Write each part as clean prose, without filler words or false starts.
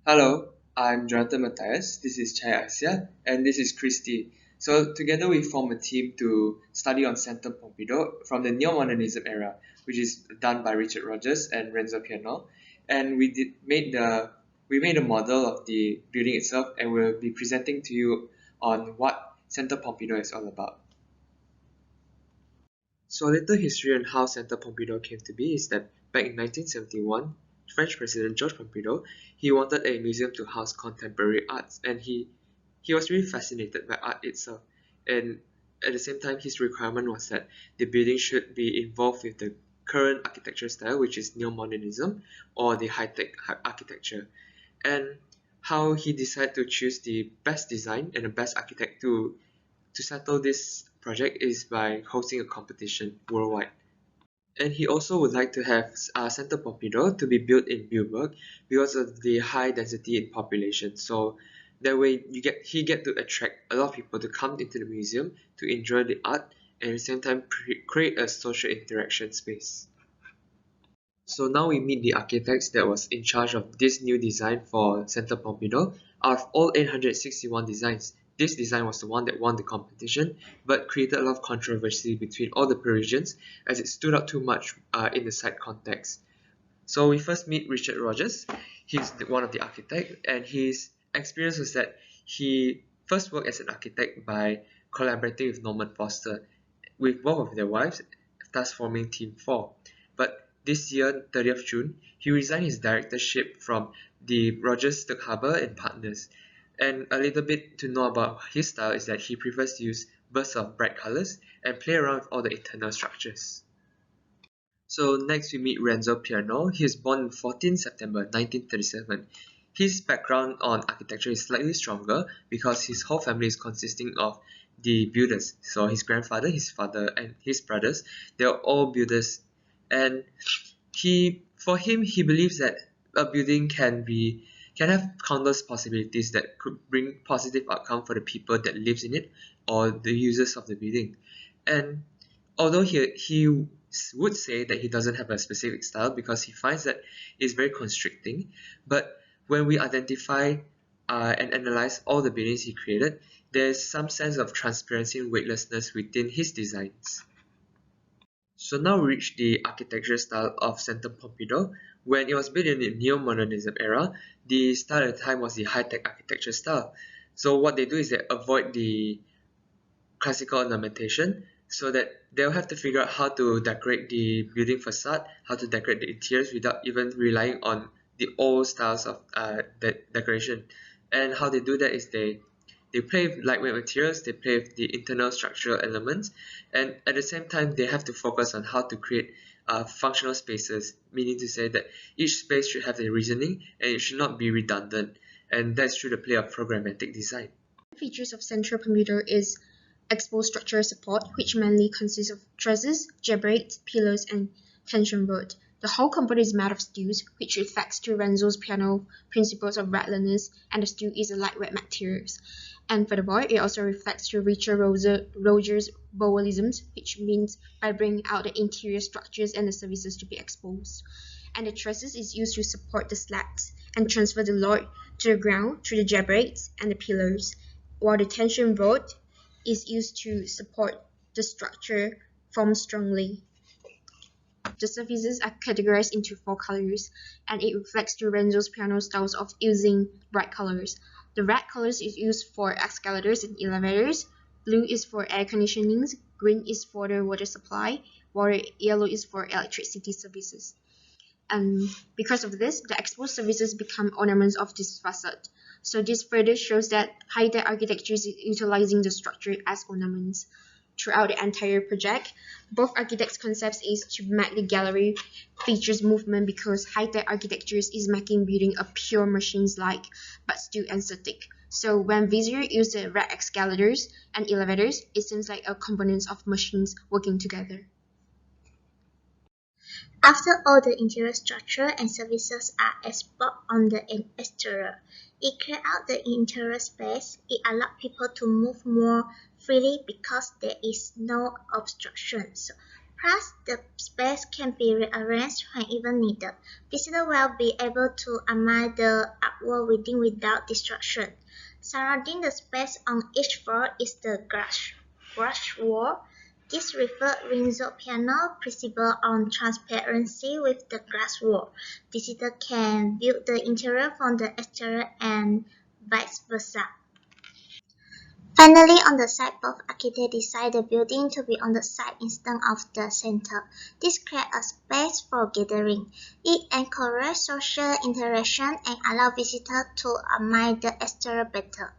Hello, I'm Jonathan Matthias. This is Chai Asia, and this is Christy. So together we form a team to study on Centre Pompidou from the neo-modernism era, which is done by Richard Rogers and Renzo Piano. And we made a model of the building itself, and we'll be presenting to you on what Centre Pompidou is all about. So a little history on how Centre Pompidou came to be is that back in 1971, French President Georges Pompidou, he wanted a museum to house contemporary arts, and he was really fascinated by art itself. And at the same time, his requirement was that the building should be involved with the current architecture style, which is neo-modernism or the high-tech architecture. And how he decided to choose the best design and the best architect to settle this project is by hosting a competition worldwide. And he also would like to have Centre Pompidou to be built in Bilberg because of the high density in population. So that way he get to attract a lot of people to come into the museum to enjoy the art and at the same time create a social interaction space. So now we meet the architects that was in charge of this new design for Centre Pompidou. Out of all 861 designs, this design was the one that won the competition, but created a lot of controversy between all the Parisians as it stood out too much in the site context. So we first meet Richard Rogers. He's one of the architects, and his experience was that he first worked as an architect by collaborating with Norman Foster, with both of their wives, thus forming Team 4. But this year, 30th June, he resigned his directorship from the Rogers Stuck Harbor and Partners. And a little bit to know about his style is that he prefers to use bursts of bright colors and play around with all the internal structures. So next we meet Renzo Piano. He was born on 14 September 1937. His background on architecture is slightly stronger because his whole family is consisting of the builders. So his grandfather, his father, and his brothers, they are all builders. And for him, he believes that a building can have countless possibilities that could bring positive outcome for the people that lives in it or the users of the building. And although he would say that he doesn't have a specific style because he finds that it's very constricting, but when we identify and analyze all the buildings he created, there's some sense of transparency and weightlessness within his designs. So now we reach the architecture style of Centre Pompidou. When it was built in the neo-modernism era, the style at the time was the high-tech architecture style. So what they do is they avoid the classical ornamentation so that they'll have to figure out how to decorate the building facade, how to decorate the interiors without even relying on the old styles of decoration. And how they do that is they play with lightweight materials, they play with the internal structural elements, and at the same time they have to focus on how to create functional spaces, meaning to say that each space should have a reasoning and it should not be redundant, and that's through the play of programmatic design. Features of Centre Pompidou is exposed structural support, which mainly consists of trusses, jabrets, pillars, and tension rod. The whole component is made of steels, which reflects to Renzo's piano principles of rattliness, and the steel is a lightweight material. And furthermore, it also reflects to Richard Rogers' Bowelisms, which means by bringing out the interior structures and the services to be exposed. And the trusses is used to support the slats and transfer the load to the ground through the jabrets and the pillars, while the tension rod is used to support the structure formed strongly. The surfaces are categorized into 4 colors, and it reflects to Renzo's piano styles of using bright colors. The red colors is used for escalators and elevators, blue is for air conditioning, green is for the water supply, while yellow is for electricity services. And because of this, the exposed surfaces become ornaments of this facade. So this further shows that high-tech architecture is utilizing the structure as ornaments. Throughout the entire project, both architects' concepts is to make the gallery features movement because high-tech architecture is making building a pure machines-like but still aesthetic. So when visitors use the red escalators and elevators, it seems like a components of machines working together. After all the interior structure and services are exposed on the exterior, it clears out the interior space. It allows people to move more freely because there is no obstruction. So Plus, the space can be rearranged whenever needed. Visitors will be able to admire the artwork without distraction. Surrounding the space on each floor is the grass wall. This refers Rinzo piano principle on transparency with the glass wall. Visitors can view the interior from the exterior and vice versa. Finally, on the side, both architects decide the building to be on the side instead of the center. This creates a space for gathering. It encourages social interaction and allows visitors to admire the exterior better.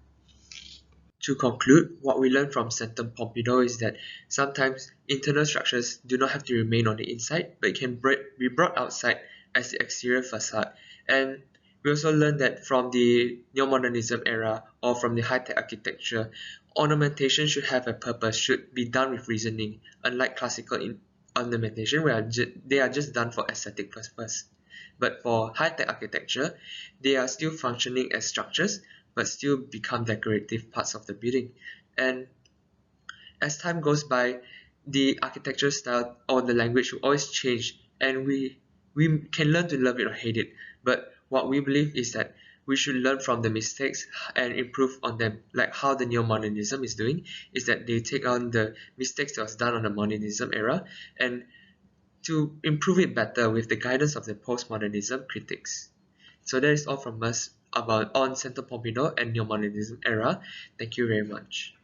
To conclude, what we learn from Centre Pompidou is that sometimes internal structures do not have to remain on the inside, but it can be brought outside as the exterior facade. And we also learn that from the neo-modernism era or from the high-tech architecture, ornamentation should have a purpose, should be done with reasoning, unlike classical ornamentation where they are just done for aesthetic purpose. But for high-tech architecture, they are still functioning as structures but still become decorative parts of the building. And as time goes by, the architecture style or the language will always change, and we can learn to love it or hate it. But what we believe is that we should learn from the mistakes and improve on them, like how the neo-modernism is doing, is that they take on the mistakes that was done on the modernism era and to improve it better with the guidance of the postmodernism critics. So that is all from us about on Centre Pompidou and neo-modernism era. Thank you very much.